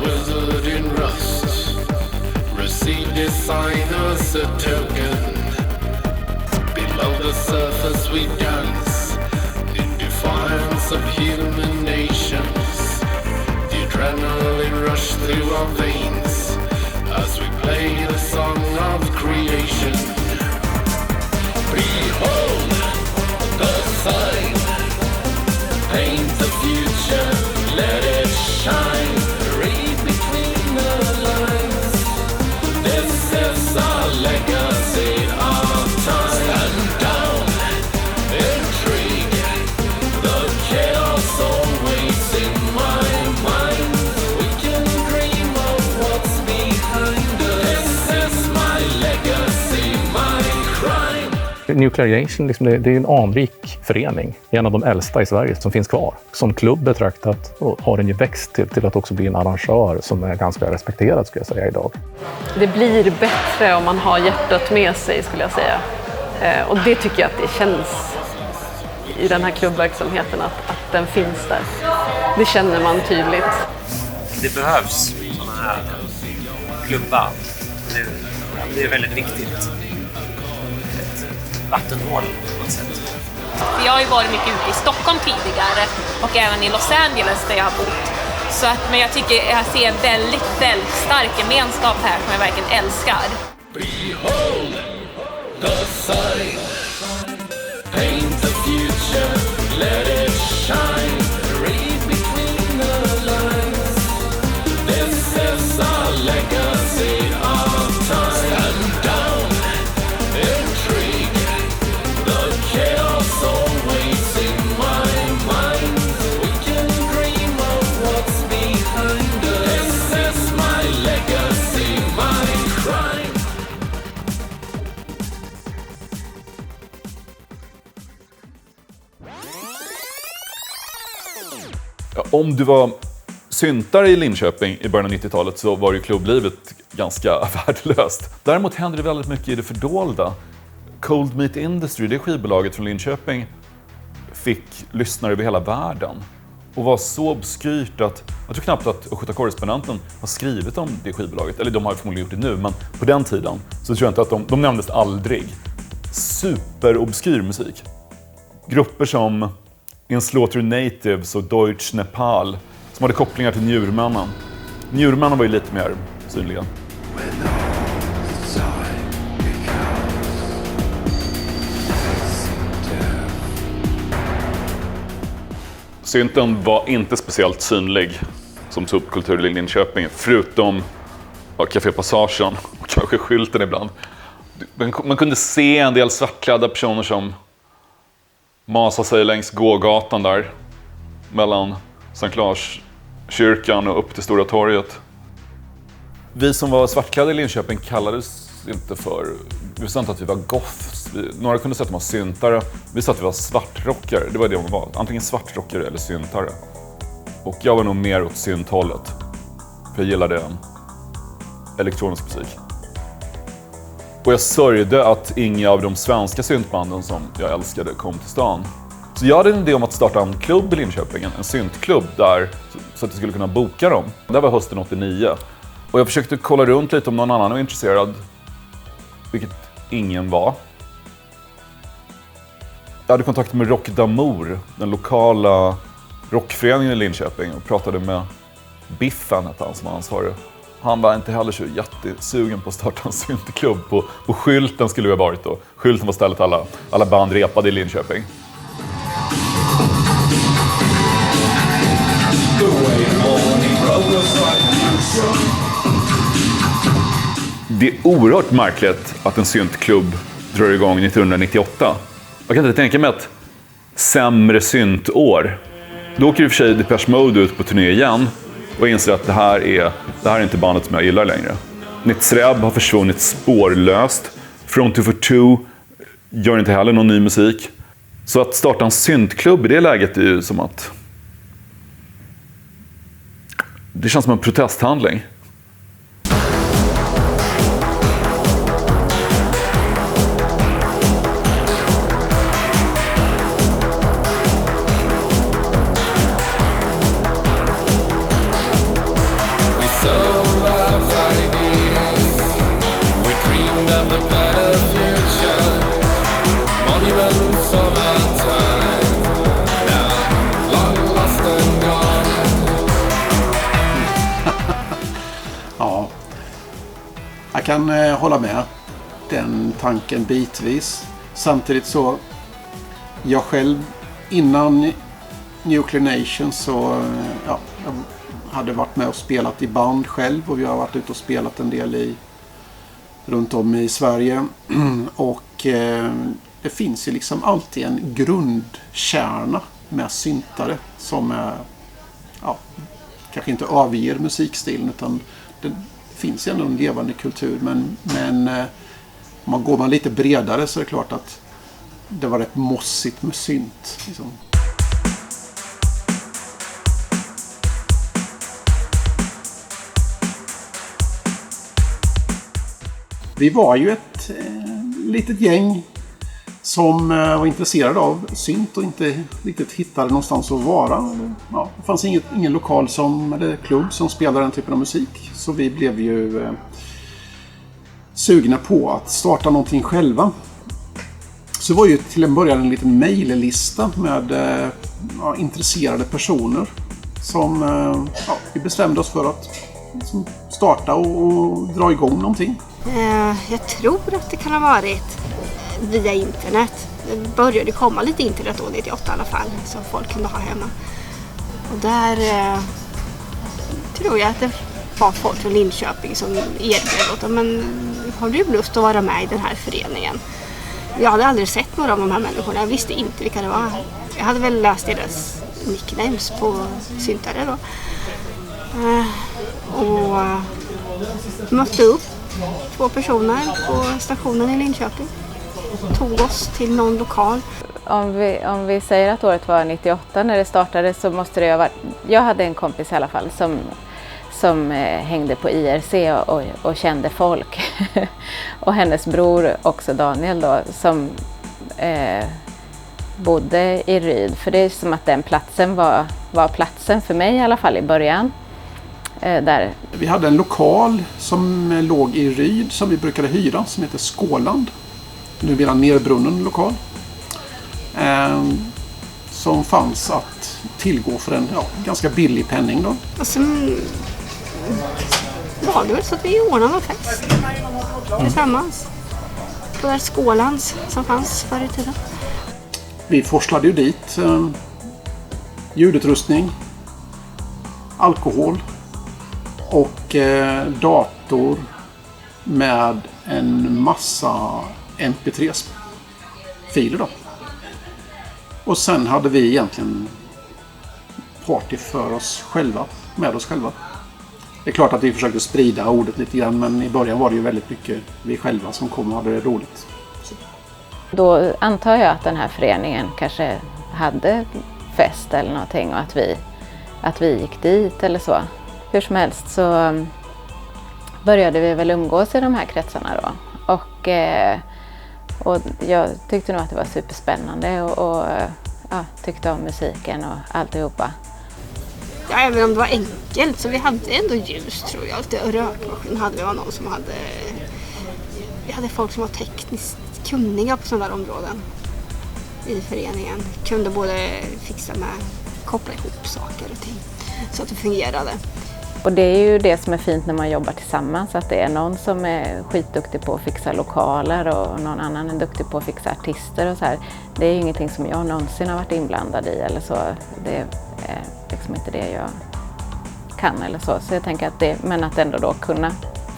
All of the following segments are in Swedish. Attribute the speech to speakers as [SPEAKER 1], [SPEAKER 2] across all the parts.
[SPEAKER 1] wizard in rust. Receive designers a token. Below the surface we dance in defiance of human nations. The adrenaline rush through our veins as we play the song of creation. Behold the sign, paint the future, let it shine, read between the lines. This is our legacy of time. Stand down, intrigue, the chaos always in my mind. We can dream of what's behind us. This is my legacy, my crime.
[SPEAKER 2] Nuclear liksom, det är en anrik förening, en av de äldsta i Sverige som finns kvar. Som klubb betraktat och har den ju växt till att också bli en arrangör som är ganska respekterad, skulle jag säga, idag.
[SPEAKER 3] Det blir bättre om man har hjärtat med sig, skulle jag säga. Och det tycker jag att det känns i den här klubbverksamheten, att den finns där. Det känner man tydligt.
[SPEAKER 4] Det behövs sådana här klubbar. Det är väldigt viktigt. Vattenhål på något sätt.
[SPEAKER 5] Jag har ju varit mycket ute i Stockholm tidigare och även i Los Angeles där jag har bott. Så att, men jag tycker jag ser en väldigt, väldigt stark gemenskap här som jag verkligen älskar.
[SPEAKER 1] Behold the sign, paint the future, let it shine, read between the lines. This is our legacy of time. Stand down, intrigue, the chaos always in my mind. We can dream of what's behind us. This is my legacy, my crime.
[SPEAKER 6] Ja, om du var syntare i Linköping i början av 90-talet så var ju klubblivet ganska värdelöst. Däremot hände det väldigt mycket i det fördolda. Cold Meat Industry, det skivbolaget från Linköping, fick lyssnare över hela världen. Och var så obskyrt att jag tror knappt att Östgöta-korrespondenten har skrivit om det skivbolaget. Eller de har förmodligen gjort det nu, men på den tiden så tror jag inte att de nämndes aldrig. Superobskyr musik. Grupper som In Slaughter Natives och Deutsch Nepal som hade kopplingar till Njurmännen. Njurmännen var ju lite mer synliga. Synten var inte speciellt synlig som subkultur i Linköping, förutom Café Passagen och kanske skylten ibland. Man kunde se en del svartklädda personer som masar sig längs gågatan där mellan Sankt Lars-kyrkan och upp till Stora torget. Vi som var svartklädda i Linköping kallades inte för... Vi sa inte att vi var goths. Några kunde säga att de var syntare. Vi sa att vi var svartrockare. Det var det man var. Antingen svartrockare eller syntare. Och jag var nog mer åt synthållet. För jag gillade elektronisk musik. Och jag sörjde att inga av de svenska syntbanden som jag älskade kom till stan. Så jag hade en idé om att starta en klubb i Linköping, en syntklubb där, så att jag skulle kunna boka dem. Det var hösten 89. Och jag försökte kolla runt lite om någon annan var intresserad, vilket ingen var. Jag hade kontakt med Rock d'Amour, den lokala rockföreningen i Linköping, och pratade med Biffen, hette han som var ansvarig. Han var inte heller så jättesugen på att starta en syntklubb. På skylten skulle vi ha varit då. Skylten var stället alla band repade i Linköping. Det är oerhört märkligt att en syntklubb drar igång 1998. Jag kan inte tänka mig ett sämre syntår. Då åker i och för sig Depeche Mode ut på turné igen och inser att det här är inte bandet som jag gillar längre. Nitzreb har försvunnit spårlöst. From 242 gör inte heller någon ny musik. Så att starta en syntklubb i det läget är ju som att... Det känns som en protesthandling.
[SPEAKER 7] Jag kan hålla med den tanken bitvis. Samtidigt så, jag själv innan Nuclear Nation så jag hade varit med och spelat i band själv, och vi har varit ute och spelat en del runt om i Sverige. Och det finns ju liksom alltid en grundkärna med syntare som kanske inte överger musikstilen, utan det finns ju ändå en levande kultur. Men går man lite bredare så är det klart att det var rätt mossigt med synt. Liksom. Vi var ju ett litet gäng som var intresserade av synt och inte riktigt hittade någonstans att vara. Ja, det fanns ingen lokal eller klubb som spelade den typen av musik. Så vi blev ju sugna på att starta någonting själva. Så det var ju till en början en liten mejllista med intresserade personer som vi bestämde oss för att starta och dra igång någonting.
[SPEAKER 8] Jag tror att det kan ha varit via internet. Det började komma lite internet då, 98 i alla fall, som folk kunde ha hemma. Och där tror jag att det var folk från Linköping som erbjöd åt dem, men har du lust att vara med i den här föreningen? Jag hade aldrig sett några av de här människorna, jag visste inte vilka det var. Jag hade väl läst deras nicknames på syntare då. Och mötte upp 2 personer på stationen i Linköping. Tog oss till någon lokal.
[SPEAKER 9] Om vi säger att året var 98 när det startade, så måste det ha varit... Jag hade en kompis i alla fall som hängde på IRC och kände folk. Och hennes bror också, Daniel då, som bodde i Ryd. För det är som att den platsen var platsen för mig i alla fall i början. Där.
[SPEAKER 7] Vi hade en lokal som låg i Ryd som vi brukade hyra, som heter Skåland. Nu blir den Nerbrunnen lokal. Som fanns att tillgå för en ganska billig penning då.
[SPEAKER 8] Och sen var det väl så att vi ordnade en fest tillsammans. På där Skålands som fanns förr i tiden.
[SPEAKER 7] Vi forslade ju dit ljudutrustning, alkohol och dator med en massa MP3-filer då. Och sen hade vi egentligen party för oss själva, med oss själva. Det är klart att vi försökte sprida ordet lite grann, men i början var det ju väldigt mycket vi själva som kom och hade det roligt.
[SPEAKER 9] Då antar jag att den här föreningen kanske hade fest eller någonting och att vi gick dit eller så. Hur som helst så började vi väl umgås i de här kretsarna då. Och jag tyckte nog att det var superspännande och tyckte om musiken och alltihopa.
[SPEAKER 8] Ja, även om det var enkelt så vi hade ändå ljus, tror jag. Lite rökmaskin hade vi, var någon som hade... Vi hade folk som var tekniskt kunniga på sådana där områden i föreningen. Kunde både fixa med, koppla ihop saker och ting så att det fungerade.
[SPEAKER 9] Och det är ju det som är fint när man jobbar tillsammans, att det är någon som är skitduktig på att fixa lokaler och någon annan är duktig på att fixa artister och så här. Det är ju ingenting som jag någonsin har varit inblandad i eller så. Det är liksom inte det jag kan eller så. Så jag tänker att men att ändå då kunna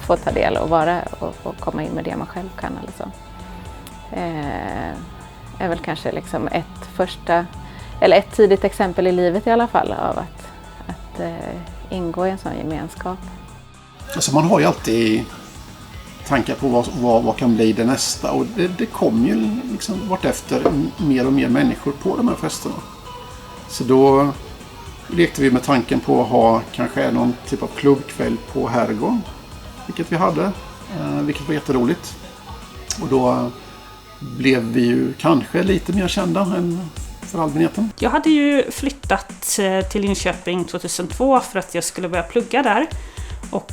[SPEAKER 9] få ta del och vara och komma in med det man själv kan eller så. Är väl kanske liksom ett tidigt exempel i livet i alla fall av att ingå i en sån gemenskap.
[SPEAKER 7] Alltså man har ju alltid tankar på vad kan bli det nästa, och det kommer ju liksom vartefter mer och mer människor på de här festerna. Så då lekte vi med tanken på att ha kanske någon typ av klubbkväll på Herrgården, vilket vi hade, vilket var jätteroligt. Och då blev vi ju kanske lite mer kända än för allmänheten.
[SPEAKER 10] Jag hade ju flyttat till Linköping 2002 för att jag skulle börja plugga där. Och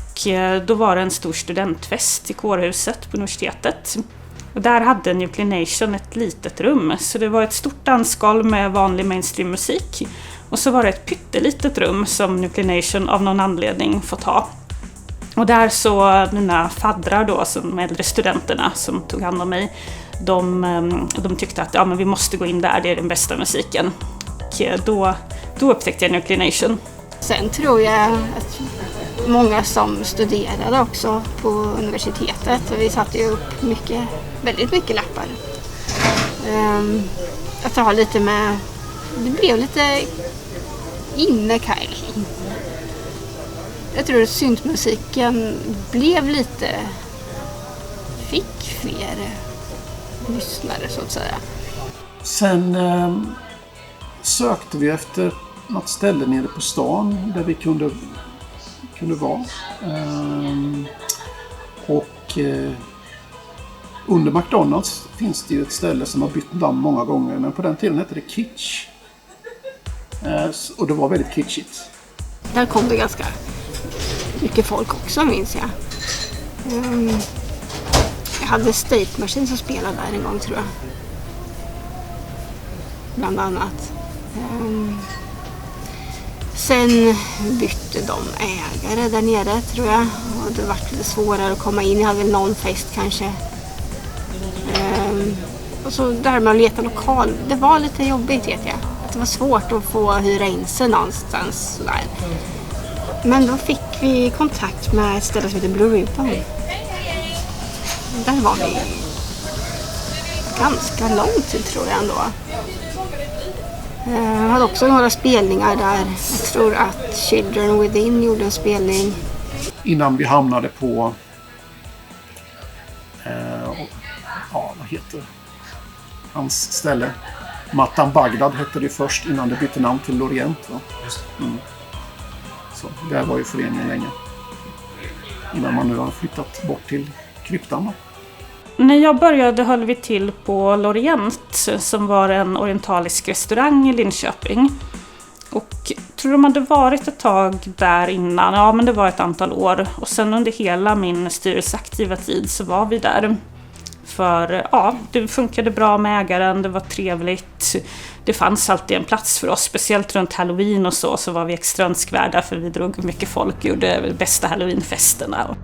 [SPEAKER 10] då var det en stor studentfest i kårhuset på universitetet. Och där hade Nuclear Nation ett litet rum. Så det var ett stort dansgolv med vanlig mainstream-musik. Och så var det ett pyttelitet rum som Nuclear Nation av någon anledning fått ha. Och där så mina faddrar då, som äldre studenterna som tog hand om mig, de tyckte att men vi måste gå in där, det är den bästa musiken. Och då upptäckte jag Nuclear Nation.
[SPEAKER 8] Sen tror jag att många som studerade också på universitetet, vi satte ju upp väldigt mycket lappar. Att ha lite med, det blev lite inne kanske. Jag tror att syntmusiken fick fler lyssnare så att säga. Sen
[SPEAKER 7] sökte vi efter något ställe nere på stan där vi kunde vara. Under McDonalds finns det ju ett ställe som har bytt namn många gånger, men på den tiden hette det Kitsch. Och det var väldigt kitschigt.
[SPEAKER 8] Där kom det ganska mycket folk också, minns jag. Jag hade State Machine som spelade där en gång, tror jag. Bland annat. Sen bytte de ägare där nere, tror jag. Och det var lite svårare att komma in. Jag hade väl någon fest kanske. Och så där med att leta lokal. Det var lite jobbigt, vet jag. Att det var svårt att få hyra in sig någonstans. Sådär. Men då fick vi kontakt med ett ställe som heter Blue Ribbon. Där var vi ganska lång tid, tror jag ändå. Jag hade också några spelningar där. Jag tror att Children Within gjorde en spelning.
[SPEAKER 7] Innan vi hamnade på vad heter hans ställe? Matan Bagdad hette det först innan det bytte namn till Lorient. Va? Så där var ju föreningen länge. Innan man nu har flyttat bort till kryptan.
[SPEAKER 10] När jag började höll vi till på Lorient, som var en orientalisk restaurang i Linköping. Och tror de hade varit ett tag där innan? Ja, men det var ett antal år. Och sen under hela min styrelseaktiva tid så var vi där. För det funkade bra med ägaren, det var trevligt. Det fanns alltid en plats för oss, speciellt runt Halloween och så var vi extra önskvärda för vi drog mycket folk och gjorde bästa Halloweenfesterna.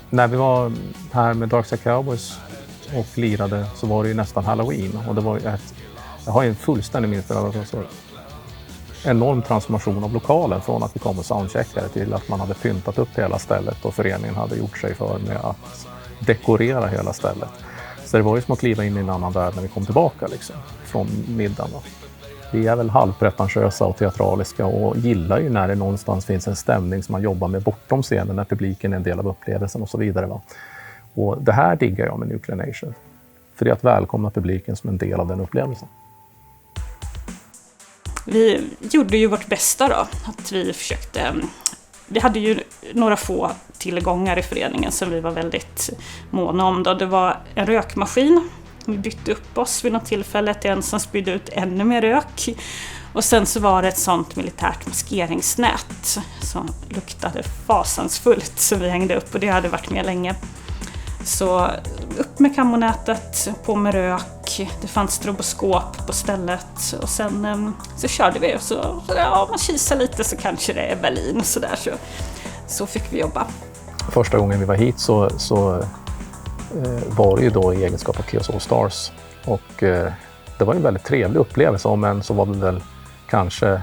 [SPEAKER 2] När vi var här med Dark Side Cowboys och lirade så var det ju nästan Halloween. Och det var jag har ju en fullständig minne av enorm transformation av lokalen från att vi kom och soundcheckade till att man hade pyntat upp hela stället och föreningen hade gjort sig för med att dekorera hela stället. Så det var ju som att kliva in i en annan värld när vi kom tillbaka liksom, från middagen. Vi är väl halvpretentiösa och teatraliska och gillar ju när det någonstans finns en stämning som man jobbar med bortom scenen, när publiken är en del av upplevelsen och så vidare. Va? Och det här diggar jag med Nuclear Nation. För det är att välkomna publiken som en del av den upplevelsen.
[SPEAKER 10] Vi gjorde ju vårt bästa då. Att vi hade ju några få tillgångar i föreningen som vi var väldigt måna om. Då. Det var en rökmaskin. Vi bytte upp oss vid något tillfälle till en som spydde ut ännu mer rök. Och sen så var det ett sånt militärt maskeringsnät som luktade fasansfullt som vi hängde upp, och det hade varit med länge. Så upp med kammonätet, på med rök, det fanns stroboskop på stället och sen så körde vi och så man kisar lite så kanske det är Berlin och sådär. Så fick vi jobba.
[SPEAKER 2] Första gången vi var hit så var det ju då i egenskap av Chaos All Stars. Och det var en väldigt trevlig upplevelse, men så var det väl kanske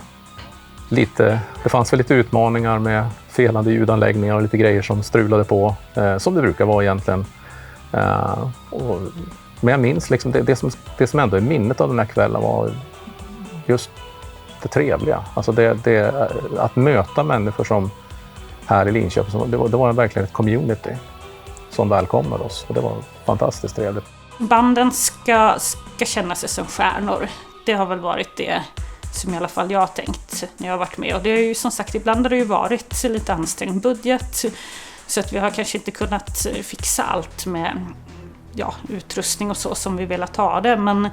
[SPEAKER 2] det fanns väl lite utmaningar med felande ljudanläggningar och lite grejer som strulade på, som det brukar vara egentligen. Men jag minns liksom det som ändå är minnet av den här kvällen var just det trevliga. Alltså att möta människor som här i Linköping, det var verkligen ett community som välkomnade oss, och det var fantastiskt trevligt.
[SPEAKER 10] Banden ska känna sig som stjärnor. Det har väl varit det som i alla fall jag har tänkt när jag har varit med. Och det är ju som sagt, ibland har det ju varit lite ansträngd budget. Så att vi har kanske inte kunnat fixa allt med utrustning och så som vi velat ha det. Men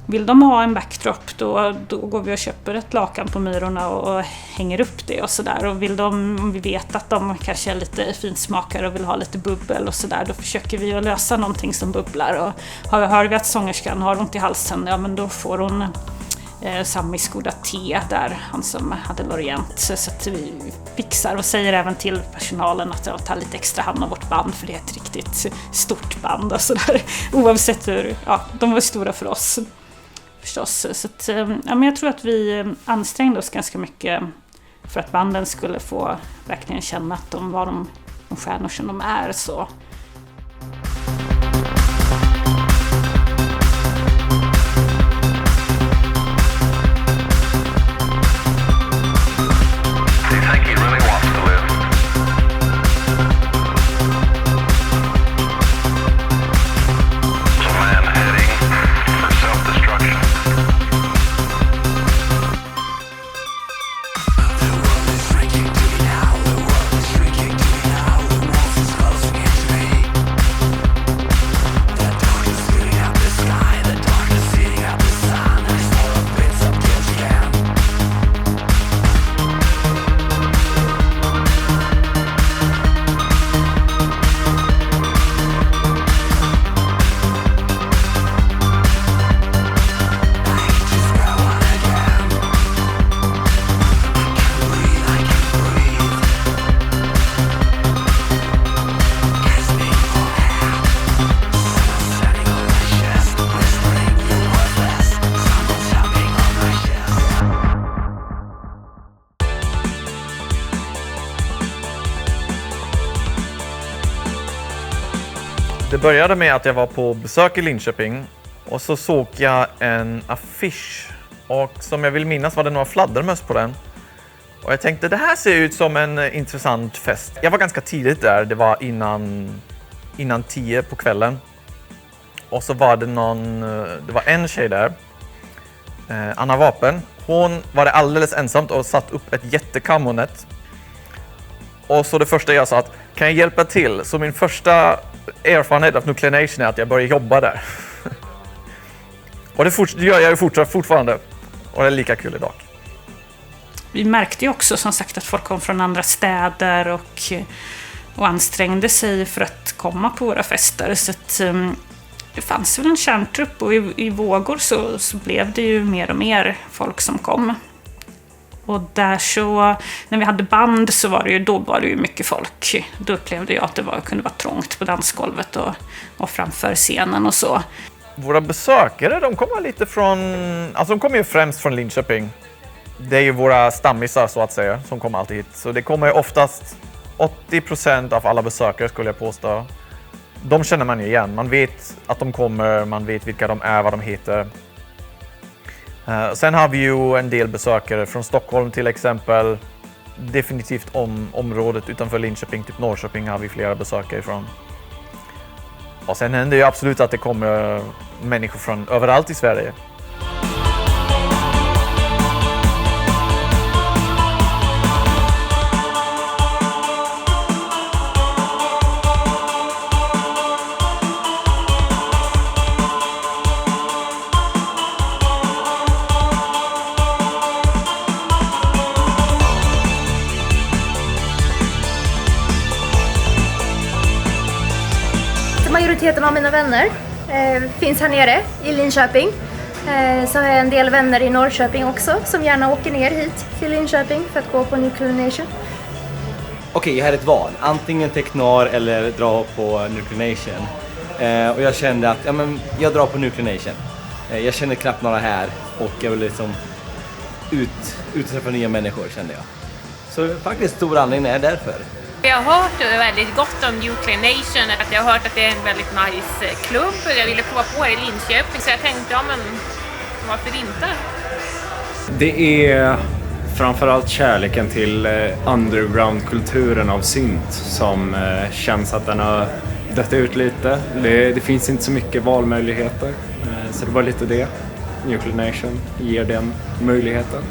[SPEAKER 10] vill de ha en backdrop då går vi och köper ett lakan på Myrorna och hänger upp det och sådär. Och om vi vet att de kanske är lite finsmakare och vill ha lite bubbel och sådär, då försöker vi att lösa någonting som bubblar. Och hör vi att sångerskan har ont i halsen, men då får hon Samis goda te där, han som hade Lorient, så att vi fixar och säger även till personalen att jag tar lite extra hand om vårt band, för det är ett riktigt stort band och sådär, oavsett hur, de var stora för oss förstås. Så att, men jag tror att vi ansträngde oss ganska mycket för att banden skulle få verkligen känna att de var de stjärnor som de är. Så
[SPEAKER 11] det började med att jag var på besök i Linköping och så såg jag en affisch, och som jag vill minnas var det några fladdermöss på den. Och jag tänkte, det här ser ut som en intressant fest. Jag var ganska tidigt där, det var innan 10 på kvällen. Och så var det var en tjej där, Anna Vapen. Hon var alldeles ensamt och satt upp ett jättekammonet. Och så det första jag sa att, kan jag hjälpa till? Så min första erfarenhet av Nuclear Nation är att jag började jobba där. Och det gör jag ju fortfarande. Och det är lika kul idag.
[SPEAKER 10] Vi märkte ju också som sagt att folk kom från andra städer och ansträngde sig för att komma på våra fester. Så att, det fanns väl en kärntrupp, och i vågor så blev det ju mer och mer folk som kom. Och där så, när vi hade band så var det ju mycket folk. Då upplevde jag att det kunde vara trångt på dansgolvet och framför scenen och så.
[SPEAKER 11] Våra besökare, de kommer lite från, alltså de kommer ju främst från Linköping. Det är ju våra stammisar så att säga som kommer alltid hit. Så det kommer ju oftast 80% av alla besökare skulle jag påstå. De känner man ju igen. Man vet att de kommer, man vet vilka de är, vad de heter. Sen har vi ju en del besökare från Stockholm till exempel. Definitivt området utanför Linköping, typ Norrköping, har vi flera besökare ifrån. Och sen händer ju absolut att det kommer människor från överallt i Sverige.
[SPEAKER 12] majoriteten av mina vänner finns här nere i Linköping. Så har jag en del vänner i Norrköping också som gärna åker ner hit till Linköping för att gå på Nuclear Nation.
[SPEAKER 13] Okej, jag hade ett val. Antingen Teknar eller dra på Nuclear Nation. Och jag kände att jag drar på Nuclear Nation. Jag känner knappt några här och jag vill liksom utträffa nya människor, kände jag. Så faktiskt stor anledning är därför.
[SPEAKER 5] Jag har hört väldigt gott om Nuclear Nation, att jag har hört att det är en väldigt nice klubb. Jag ville prova på det i Linköping, så jag tänkte, varför inte?
[SPEAKER 14] Det är framförallt kärleken till underground-kulturen av synt som känns att den har dött ut lite. Det finns inte så mycket valmöjligheter, så det var lite det. Nuclear Nation ger den möjligheten.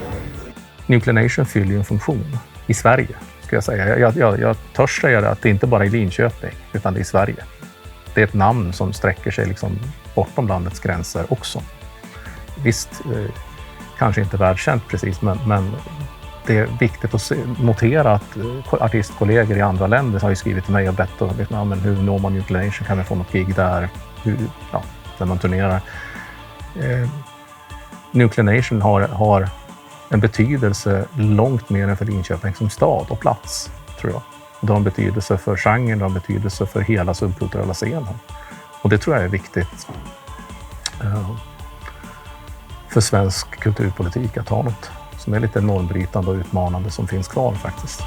[SPEAKER 2] Nuclear Nation fyller ju en funktion i Sverige, ska jag säga. Jag törs säga det, att det inte bara är i Linköping, utan det är i Sverige. Det är ett namn som sträcker sig liksom bortom landets gränser också. Visst, kanske inte världskänt precis, men det är viktigt att notera att artistkollegor i andra länder har ju skrivit till mig och bett hur når man Nuclear Nation, kan vi få något gig där, när man turnerar. Nuclear Nation har en betydelse långt mer än för Linköping som stad och plats, tror jag. Det har en betydelse för genren, det har en betydelse för hela subkulturella scenen. Och det tror jag är viktigt för svensk kulturpolitik, att ha något som är lite normbrytande och utmanande som finns kvar faktiskt.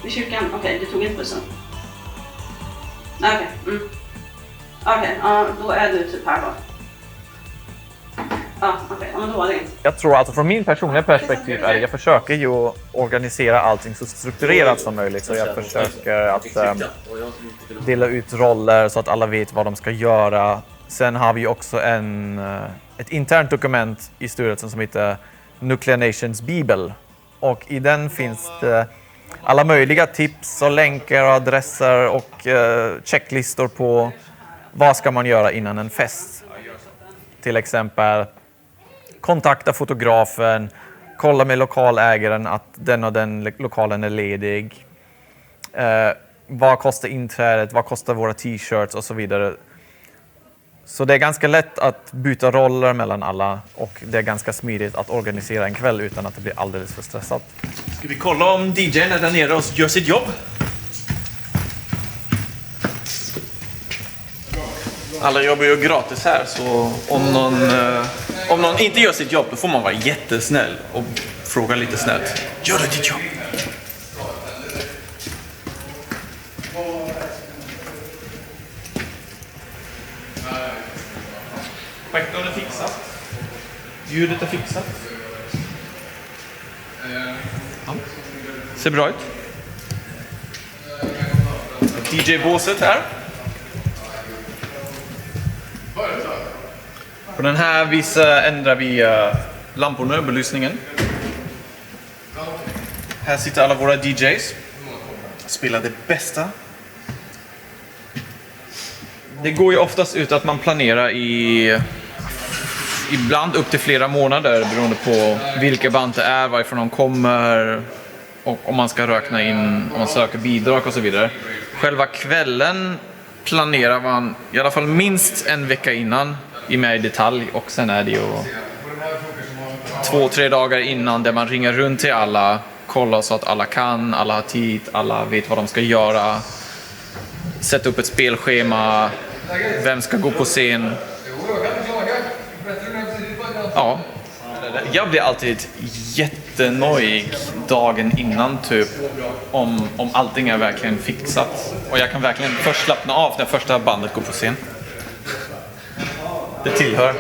[SPEAKER 15] I kyrkan? Okej, du tog inte bussen? Okej. Okej, då är du typ här då. Okej, men då var det inte.
[SPEAKER 11] Jag tror alltså från min personliga perspektiv är jag försöker ju organisera allting så strukturerat som möjligt. Så jag försöker att dela ut roller så att alla vet vad de ska göra. Sen har vi också ett internt dokument i styrelsen som heter Nuclear Nations Bibel. Och i den finns det alla möjliga tips och länkar och adresser och checklistor på vad ska man göra innan en fest. Till exempel kontakta fotografen, kolla med lokalägaren att den och den lokalen är ledig. Vad kostar inträdet, vad kostar våra t-shirts och så vidare. Så det är ganska lätt att byta roller mellan alla och det är ganska smidigt att organisera en kväll utan att det blir alldeles för stressat.
[SPEAKER 16] Ska vi kolla om DJ:n är där nere och gör sitt jobb? Alla jobbar ju gratis här, så om någon inte gör sitt jobb då får man vara jättesnäll och fråga lite snällt. Gör du ditt jobb? Projektorn är fixat. Ljudet är fixat. Ja. Ser bra ut. DJ-båset här. På den här ändrar vi lamporna och belysningen. Här sitter alla våra DJs. Spelar det bästa. Det går ju oftast ut att man planerar ibland upp till flera månader beroende på vilka band det är, varifrån de kommer och om man ska räkna in, om man söker bidrag och så vidare. Själva kvällen planerar man i alla fall minst en vecka innan i mer detalj, och sen är det ju 2-3 dagar innan där man ringer runt till alla, kollar så att alla kan, alla har tid, alla vet vad de ska göra, sätta upp ett spelschema, vem ska gå på scen. Ja, jag blir alltid jättenöjd dagen innan typ om allting är verkligen fixat. Och jag kan verkligen först slappna av när första bandet går på scen. Det tillhör.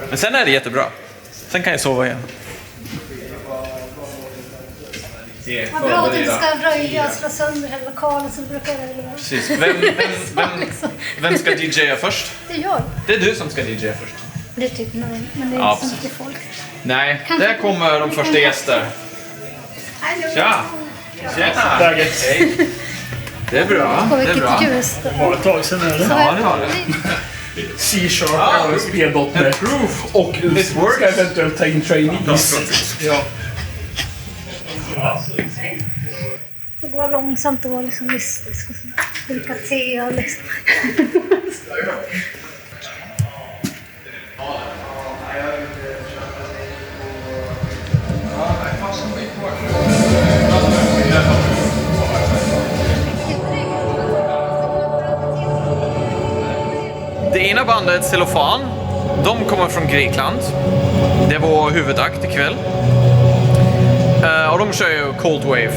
[SPEAKER 16] Men sen är det jättebra. Sen kan jag sova igen.
[SPEAKER 12] Vad bra att du inte ska röja och slå sönder hela lokalen som brukar göra.
[SPEAKER 16] Precis. Vem ska DJa först?
[SPEAKER 12] Det är jag.
[SPEAKER 16] Det är du som ska DJa först.
[SPEAKER 12] Det är typ någon, men det är
[SPEAKER 16] Ja,
[SPEAKER 12] inte så mycket folk.
[SPEAKER 16] Nej, där kommer de första gäster. Tja! Tjena!
[SPEAKER 17] Läget?
[SPEAKER 16] Hej! Det är bra.
[SPEAKER 12] Det är ljus.
[SPEAKER 17] Det var ett tag sedan eller?
[SPEAKER 16] Ja, det har det.
[SPEAKER 17] C-sharp, ASP.NET och ska eventuellt ta in trainees. Ja.
[SPEAKER 12] Det går långsamt och vara liksom mystisk och så. Dricka te och liksom.
[SPEAKER 16] Det ena bandet, Cellofan, de kommer från Grekland. Det är vår huvudakt ikväll. Och de kör ju Cold Wave.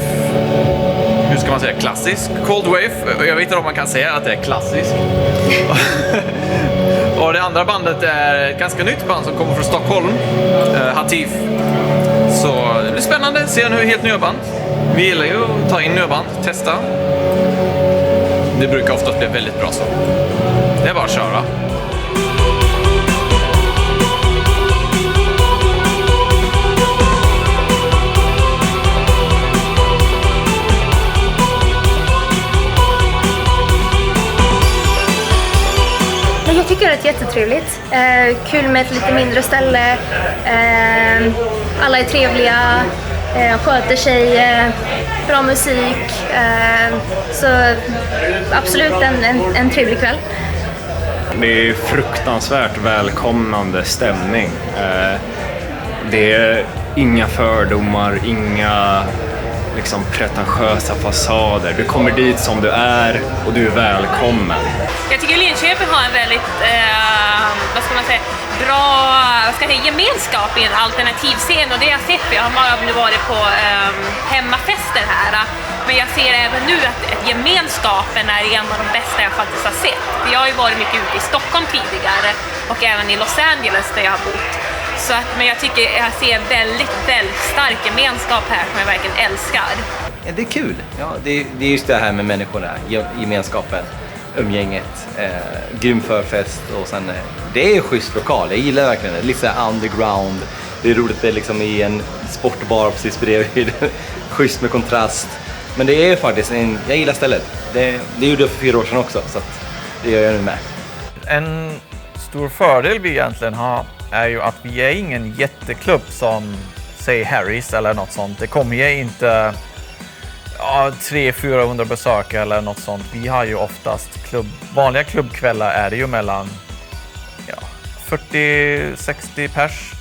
[SPEAKER 16] Hur ska man säga? Klassisk Cold Wave. Jag vet inte om man kan säga att det är klassisk. Och det andra bandet är ett ganska nytt band som kommer från Stockholm. Hatif. Så det blir spännande. Se nu helt nya band. Vi gillar ju att ta in nya band, testa. Det brukar ofta bli väldigt bra så. Det är bara att köra.
[SPEAKER 12] Jag tycker det är jättetrevligt. Kul med ett lite mindre ställe. Alla är trevliga. Sköter sig. Bra musik. Så absolut en trevlig kväll.
[SPEAKER 14] Det är fruktansvärt välkomnande stämning. Det är inga fördomar, inga liksom pretentiösa fasader. Du kommer dit som du är och du är välkommen.
[SPEAKER 5] Jag tycker Linköping har en väldigt, vad ska man säga, bra gemenskap i en alternativ scen och det jag sett, jag har bara nu varit på hemmafester här, men jag ser även nu att gemenskapen är en av de bästa jag faktiskt har sett. Jag har ju varit mycket ute i Stockholm tidigare och även i Los Angeles där jag har bott. Så att, men jag tycker jag ser en väldigt, väldigt stark gemenskap här som jag verkligen älskar.
[SPEAKER 13] Ja, det är kul. Ja, det är just det här med människorna, gemenskapen, umgänget, grym förfest och sen det är schysst lokal. Jag gillar verkligen det. Lite så här underground. Det är roligt, det är liksom i en sportbar precis bredvid. Schysst med kontrast. Men det är faktiskt jag gillar stället. Det gjorde jag för 4 år sedan också, så att det gör jag nu med.
[SPEAKER 11] En stor fördel vi egentligen har är ju att vi är ingen jätteklubb som säg Harrys eller något sånt. Det kommer ju inte 300-400 besökare eller något sånt. Vi har ju oftast vanliga klubbkvällar är det ju mellan 40-60 pers.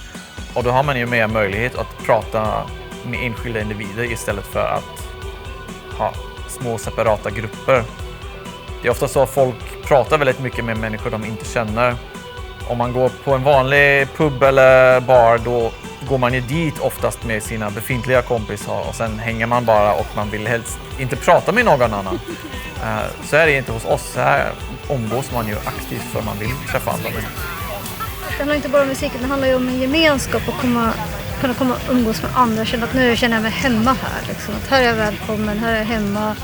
[SPEAKER 11] Och då har man ju mer möjlighet att prata med enskilda individer istället för att ha små separata grupper. Det är ofta så att folk pratar väldigt mycket med människor de inte känner. Om man går på en vanlig pub eller bar, då går man ju dit oftast med sina befintliga kompisar och sen hänger man bara och man vill helst inte prata med någon annan. Så är det inte hos oss. Så här omgås man ju aktivt för man vill träffa andra människor.
[SPEAKER 12] Det handlar inte bara om musiken, det handlar ju om en gemenskap och kunna komma och umgås med andra. Känna att nu känner jag mig hemma här. Liksom. Att här är jag välkommen, här är jag hemma.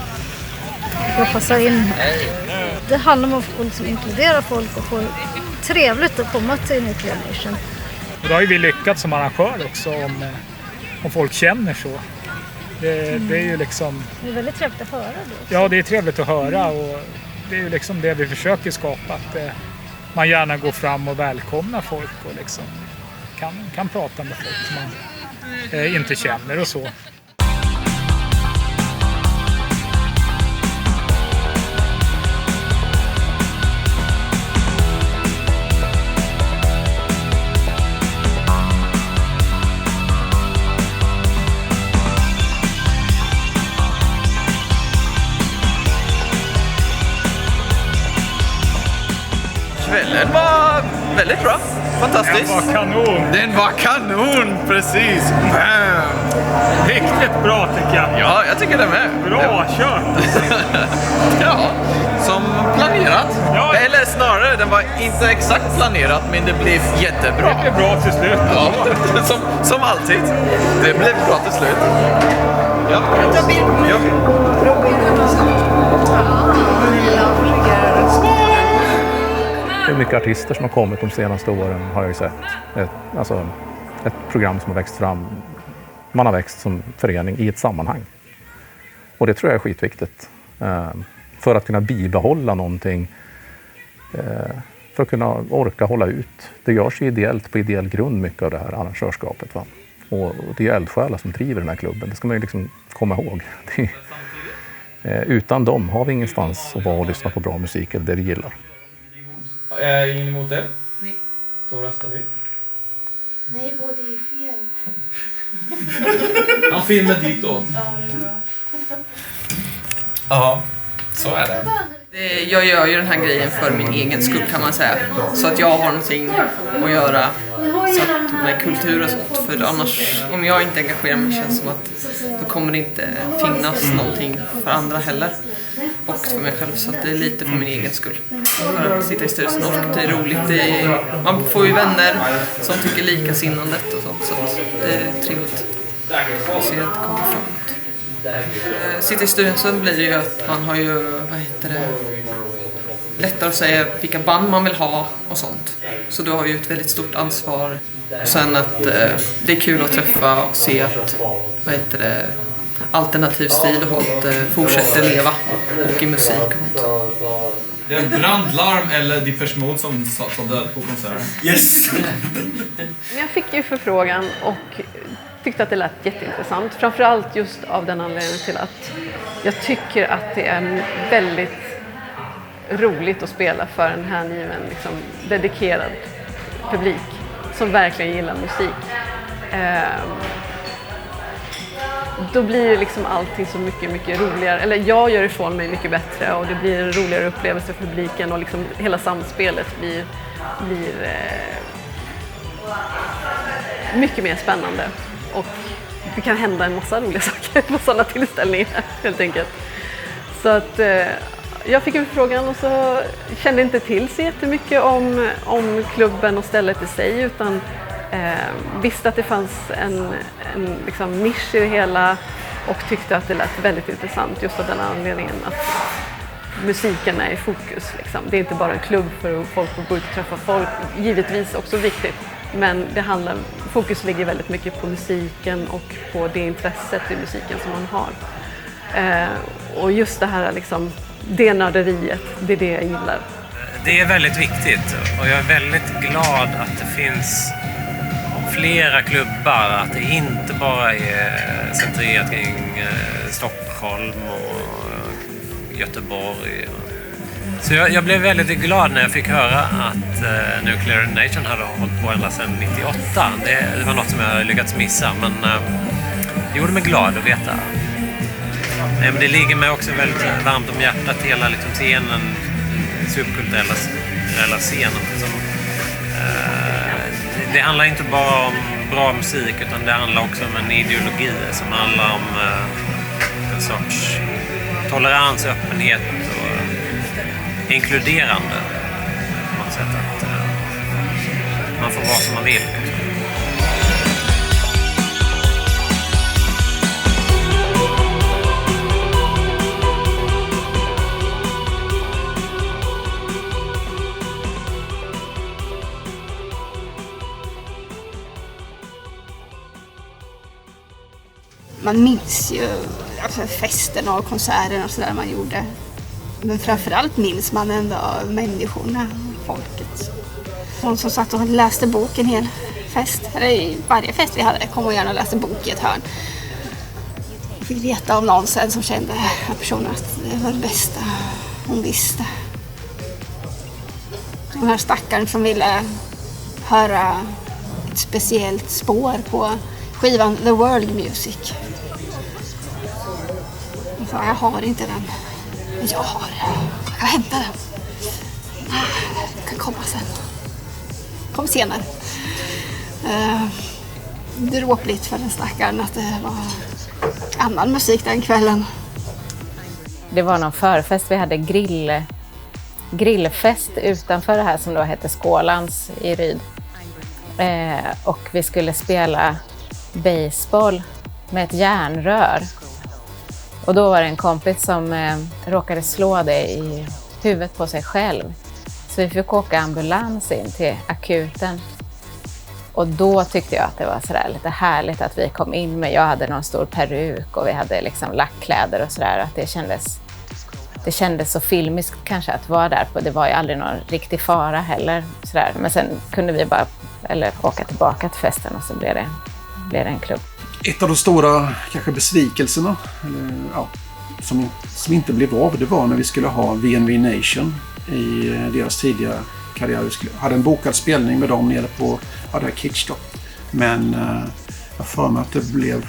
[SPEAKER 12] Jag passar in. Det handlar om att liksom inkludera folk och få trevligt att komma till Nuclear Nation.
[SPEAKER 17] Och då har ju vi lyckats som arrangör också om folk känner så. Det är ju liksom...
[SPEAKER 12] Det är väldigt trevligt att höra det.
[SPEAKER 17] Ja, det är trevligt att höra och det är ju liksom det vi försöker skapa. Att man gärna går fram och välkomnar folk och liksom kan prata med folk som man inte känner och så.
[SPEAKER 16] Kvällen var väldigt bra. Fantastiskt.
[SPEAKER 17] Den var kanon.
[SPEAKER 16] Den var kanon, precis. Bam.
[SPEAKER 17] Riktigt bra tycker jag.
[SPEAKER 16] Ja, jag tycker det med.
[SPEAKER 17] Bra kört.
[SPEAKER 16] Ja, som planerat.
[SPEAKER 17] Ja.
[SPEAKER 16] Eller snarare, den var inte exakt planerat, men det blev jättebra.
[SPEAKER 17] Det blev bra till slut.
[SPEAKER 16] Ja, som alltid. Det blev bra till slut. Ja. Ja.
[SPEAKER 2] Det är mycket artister som har kommit de senaste åren, har jag ju sett. Ett program som har växt fram. Man har växt som förening i ett sammanhang. Och det tror jag är skitviktigt. För att kunna bibehålla någonting. För att kunna orka hålla ut. Det görs ju ideellt på ideell grund mycket av det här arrangörskapet. Va? Och det är eldsjälar som driver den här klubben. Det ska man ju liksom komma ihåg. Utan dem har vi ingenstans att vara och lyssna på bra musik eller det vi gillar.
[SPEAKER 16] Är ingen emot det?
[SPEAKER 15] Nej.
[SPEAKER 16] Då röstar vi.
[SPEAKER 15] Nej, både är fel.
[SPEAKER 16] Han filmar ditåt.
[SPEAKER 15] Ja, det är bra.
[SPEAKER 16] Ja, så är det.
[SPEAKER 18] Jag gör ju den här grejen för min egen skull kan man säga. Så att jag har någonting att göra så att med kultur och sånt. För annars, om jag inte engagerar mig, känns det som att då kommer det inte finnas någonting för andra heller. Och för mig själv, så att det är lite för min egen skull. För att sitta i styrelsen och det är roligt. Man får ju vänner som tycker likasinnandet och sånt. Så att det är trevligt att se att det kommer framåt. Sitta i styrelsen blir det ju att man har ju, lättare att säga vilka band man vill ha och sånt. Så du har ju ett väldigt stort ansvar. Och sen att det är kul att träffa och se att, alternativ stil och sånt fortsätter leva och i musik och sånt.
[SPEAKER 16] Det är ett brandlarm eller Depeche Mode som satt och död på konserten. Yes!
[SPEAKER 3] Jag fick ju förfrågan och tyckte att det lät jätteintressant. Framförallt just av den anledningen till att jag tycker att det är väldigt roligt att spela för en hängiven, dedikerad publik som verkligen gillar musik. Då blir det allting så mycket, mycket roligare. Eller jag gör ifrån mig mycket bättre och det blir en roligare upplevelse för publiken och hela samspelet blir mycket mer spännande. Och det kan hända en massa roliga saker på sådana tillställningar helt enkelt. Så att jag fick en förfrågan och så kände inte till så jättemycket om klubben och stället i sig, utan visste att det fanns en nisch i det hela och tyckte att det lät väldigt intressant just av den anledningen att musiken är i fokus. Det är inte bara en klubb för folk att gå ut och träffa folk, givetvis också viktigt, men fokus ligger väldigt mycket på musiken och på det intresset i musiken som man har. Och just det här det nörderiet, det är det jag gillar.
[SPEAKER 4] Det är väldigt viktigt och jag är väldigt glad att det finns flera klubbar, att det inte bara är centrerat kring Stockholm och Göteborg. Så jag blev väldigt glad när jag fick höra att Nuclear Nation hade hållit på ända sedan 98. Det var något som jag lyckats missa, men det gjorde mig glad att veta. Men det ligger mig också väldigt varmt om hjärtat, hela scenen, subkulturella scenen. Det handlar inte bara om bra musik, utan det handlar också om en ideologi som handlar om en sorts tolerans, öppenhet och inkluderande på något sätt, att man får vara som man vill.
[SPEAKER 8] Man minns ju festerna och konserterna och sådär man gjorde. Men framförallt minns man ändå människorna, folket. De som satt och läste bok en hel fest. Eller i varje fest vi hade kom och gärna och läste bok i ett hörn. Fick veta om någon sen som kände personen att det var det bästa hon visste. Den här stackaren som ville höra ett speciellt spår på skivan The World Music. Jag sa, jag har inte den. Men jag har den. Jag kan hämta den. Jag kan komma sen. Kom senare. Dråpligt för den stackaren att det var annan musik den kvällen.
[SPEAKER 9] Det var någon förfest, vi hade grillfest utanför det här som då hette Skålands i Ryd. Och vi skulle spela baseball med ett järnrör. Och då var det en kompis som råkade slå det i huvudet på sig själv. Så vi fick åka ambulans in till akuten. Och då tyckte jag att det var sådär lite härligt att vi kom in med, jag hade någon stor peruk och vi hade liksom lackkläder och sådär. Att det kändes så filmiskt kanske att vara där. Det var ju aldrig någon riktig fara heller. Sådär. Men sen kunde vi bara åka tillbaka till festen och så blev det en klubb.
[SPEAKER 7] Ett av de stora kanske besvikelserna som inte blev av, det var när vi skulle ha VNV Nation i deras tidiga karriär. Vi hade en bokad spelning med dem nere på Kitsch då. Men jag för mig att det blev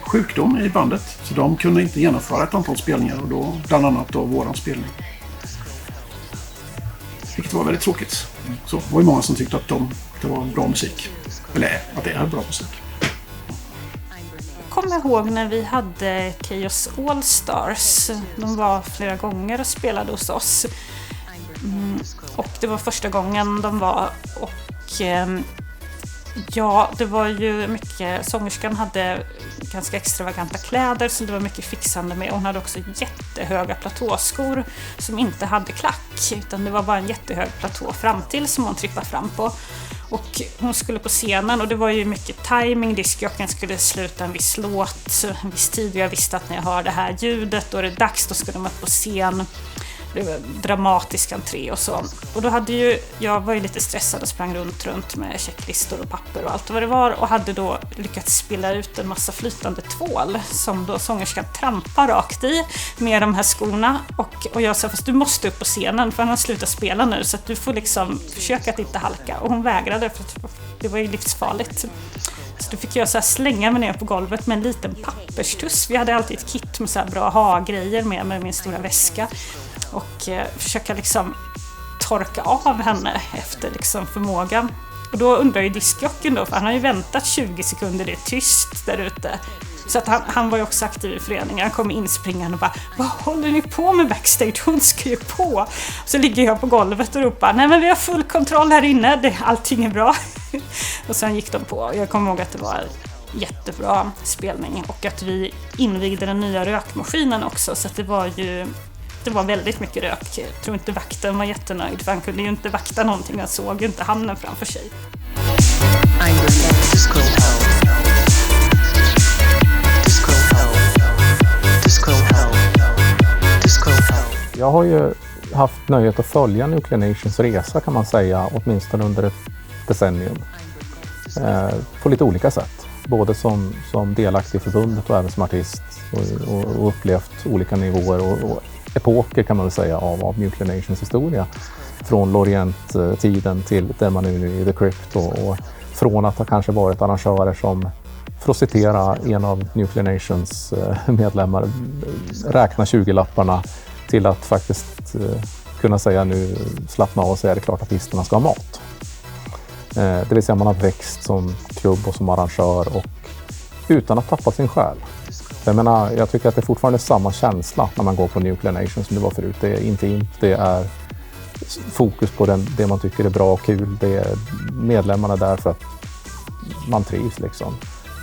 [SPEAKER 7] sjukdom i bandet. Så de kunde inte genomföra ett antal spelningar och då bland annat då våran spelning. Vilket var väldigt tråkigt. Så det var ju många som tyckte att det var bra musik. Eller att det är bra musik.
[SPEAKER 10] Jag kommer ihåg när vi hade Chaos All Stars. De var flera gånger och spelade hos oss. Och det var första gången de var. Och det var ju mycket, sångerskan hade ganska extravaganta kläder så det var mycket fixande med. Hon hade också jättehöga platåskor som inte hade klack utan det var bara en jättehög platå fram till som hon trippade fram på. Och hon skulle på scenen och det var ju mycket timing. Diskjocken skulle sluta en viss låt, en viss tid. Jag visste att när jag hör det här ljudet då är det dags, då ska de upp på scen. Det var dramatisk entré och så. Och då jag var ju lite stressad och sprang runt med checklistor och papper och allt vad det var. Och hade då lyckats spilla ut en massa flytande tvål som då sångerskan trampar rakt i med de här skorna. Och jag sa, fast du måste upp på scenen för han har slutat spela nu så att du får liksom försöka att inte halka. Och hon vägrade för det var ju livsfarligt. Så då fick jag så här slänga mig ner på golvet med en liten papperstuss. Vi hade alltid ett kit med så här bra ha-grejer med min stora väska. Och försöka liksom torka av henne efter liksom förmågan. Och då undrar ju diskjocken då, för han har ju väntat 20 sekunder, det är tyst där ute. Så att han var ju också aktiv i föreningen. Han kom inspringande och bara, vad håller ni på med backstage? Hon ska ju på. Så ligger jag på golvet och ropar, nej men vi har full kontroll här inne, allting är bra. Och sen gick de på. Jag kommer ihåg att det var jättebra spelning och att vi invigde den nya rökmaskinen också. Så att det var väldigt mycket rök. Jag tror inte vakten var jättenöjd för han kunde ju inte vakta någonting. Han såg ju inte hamnen framför sig.
[SPEAKER 2] Jag har ju haft nöjet att följa Nuclear Nations resa kan man säga, åtminstone under ett decennium. På lite olika sätt. Både som delaktig i förbundet och även som artist och upplevt olika nivåer och epoker kan man väl säga av Nuclear Nations historia. Från Lorient-tiden till där man nu är i The Crypt och från att ha kanske varit arrangörer som, för att citera en av Nuclear Nations medlemmar, räkna 20-lapparna till att faktiskt kunna säga nu slappna av och säga det är klart att artisterna ska ha mat. Det vill säga man har växt som klubb och som arrangör och utan att tappa sin själ. Jag tycker att det är fortfarande samma känsla när man går på Nuclear Nation som det var förut. Det är intimt, det är fokus på det man tycker är bra och kul. Det är medlemmarna där för att man trivs liksom.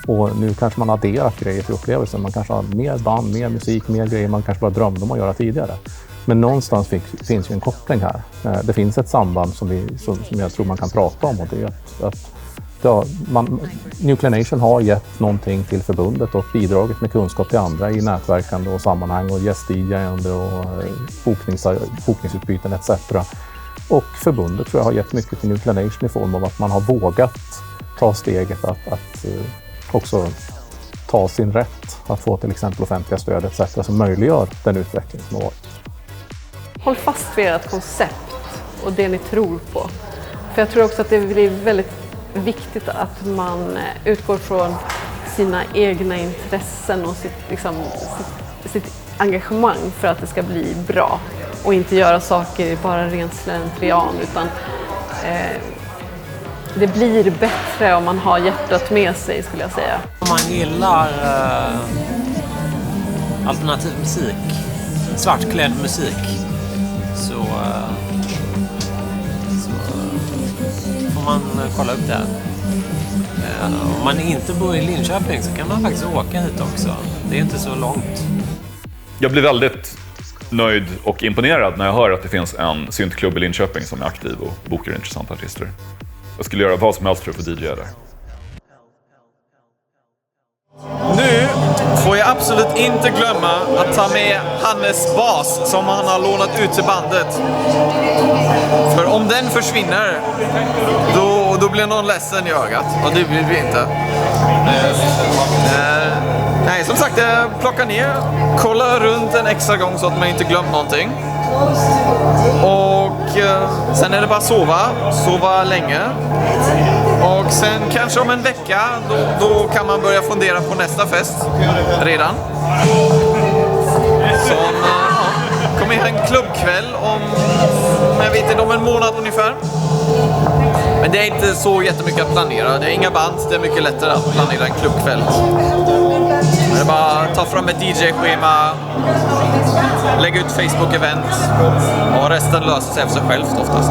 [SPEAKER 2] Och nu kanske man har adderat grejer till upplevelsen. Man kanske har mer band, mer musik, mer grejer man kanske bara drömde om att göra tidigare. Men någonstans finns ju en koppling här. Det finns ett samband som jag tror man kan prata om och det är att Nuclear Nation har gett någonting till förbundet och bidragit med kunskap till andra i nätverkande och sammanhang och gästdigande och bokningsutbyten etc. Och förbundet tror jag har gett mycket till Nuclear Nation i form av att man har vågat ta steget att också ta sin rätt att få till exempel offentliga stöd etc. som möjliggör den utveckling som har varit.
[SPEAKER 3] Håll fast vid ert koncept och det ni tror på. För jag tror också att det blir väldigt viktigt att man utgår från sina egna intressen och sitt engagemang för att det ska bli bra. Och inte göra saker bara rent slentrian utan det blir bättre om man har hjärtat med sig skulle jag säga.
[SPEAKER 4] Om man gillar alternativ musik, svartklädd musik så får får man kolla upp det här. Om man inte bor i Linköping så kan man faktiskt åka hit också. Det är inte så långt.
[SPEAKER 6] Jag blir väldigt nöjd och imponerad när jag hör att det finns en syntklubb i Linköping som är aktiv och bokar intressanta artister. Jag skulle göra vad som helst för att få DJa där.
[SPEAKER 16] Nu får jag absolut inte glömma att ta med Hannes bas som han har lånat ut till bandet. För om den försvinner, då blir någon ledsen i ögat. Och det vill vi inte. Nej, som sagt, plocka ner, kolla runt en extra gång så att man inte glömt någonting. Och sen är det bara sova länge. Och sen kanske om en vecka, då kan man börja fundera på nästa fest redan. Som kommer en klubbkväll om en månad ungefär. Men det är inte så jättemycket att planera. Det är inga band, det är mycket lättare att planera en klubbkväll. Det är bara att ta fram ett DJ-schema, lägga ut Facebook-event och resten löser sig för sig självt oftast.